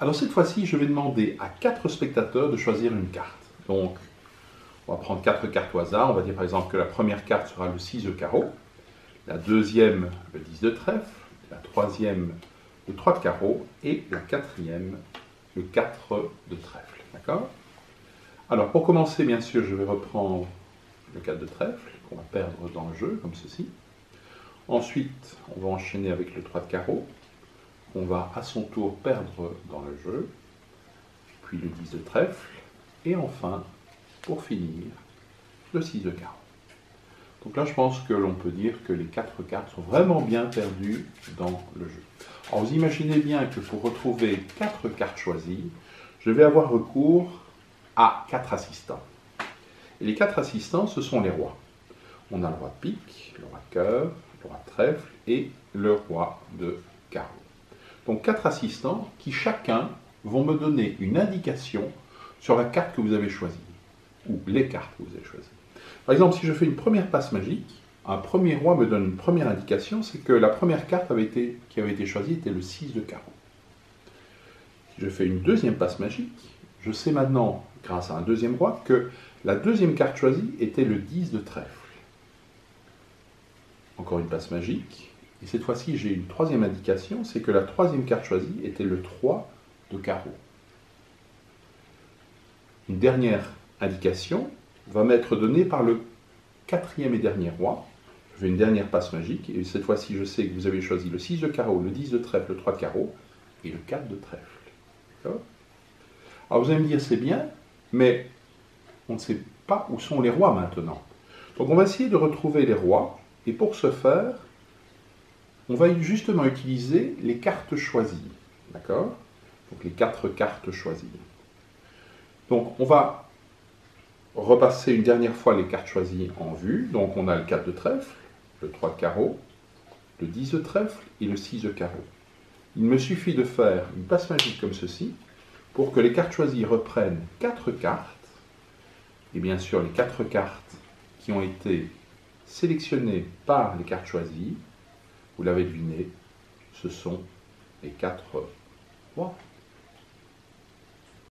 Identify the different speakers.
Speaker 1: Alors cette fois-ci, je vais demander à 4 spectateurs de choisir une carte. Donc, on va prendre 4 cartes au hasard. On va dire par exemple que la première carte sera le 6 de carreau, la deuxième le 10 de trèfle, la troisième le 3 de carreau et la quatrième le 4 de trèfle. D'accord? Alors pour commencer, bien sûr, je vais reprendre le 4 de trèfle qu'on va perdre dans le jeu, comme ceci. Ensuite, on va enchaîner avec le 3 de carreau, qu'on va à son tour perdre dans le jeu, puis le 10 de trèfle, et enfin, pour finir, le 6 de carreau. Donc là, je pense que l'on peut dire que les 4 cartes sont vraiment bien perdues dans le jeu. Alors vous imaginez bien que pour retrouver 4 cartes choisies, je vais avoir recours à 4 assistants. Et les 4 assistants, ce sont les rois. On a le roi de pique, le roi de cœur, le roi de trèfle et le roi de carreau. Donc 4 assistants qui chacun vont me donner une indication sur la carte que vous avez choisie, ou les cartes que vous avez choisies. Par exemple, si je fais une première passe magique, un premier roi me donne une première indication, c'est que la première carte qui avait été choisie était le 6 de carreau. Si je fais une deuxième passe magique, je sais maintenant, grâce à un deuxième roi, que la deuxième carte choisie était le 10 de trèfle. Encore une passe magique, et cette fois-ci j'ai une troisième indication, c'est que la troisième carte choisie était le 3 de carreau. Une dernière indication va m'être donnée par le quatrième et dernier roi. Je fais une dernière passe magique, et cette fois-ci je sais que vous avez choisi le 6 de carreau, le 10 de trèfle, le 3 de carreau, et le 4 de trèfle. D'accord ? Alors vous allez me dire, c'est bien, mais on ne sait pas où sont les rois maintenant. Donc on va essayer de retrouver les rois, et pour ce faire, on va justement utiliser les cartes choisies. D'accord ? Donc les 4 cartes choisies. Donc on va repasser une dernière fois les cartes choisies en vue. Donc on a le 4 de trèfle, le 3 de carreau, le 10 de trèfle et le 6 de carreau. Il me suffit de faire une passe magique comme ceci pour que les cartes choisies reprennent 4 cartes. Et bien sûr, les 4 cartes qui ont été sélectionnées par les cartes choisies, vous l'avez deviné, ce sont les 4 rois.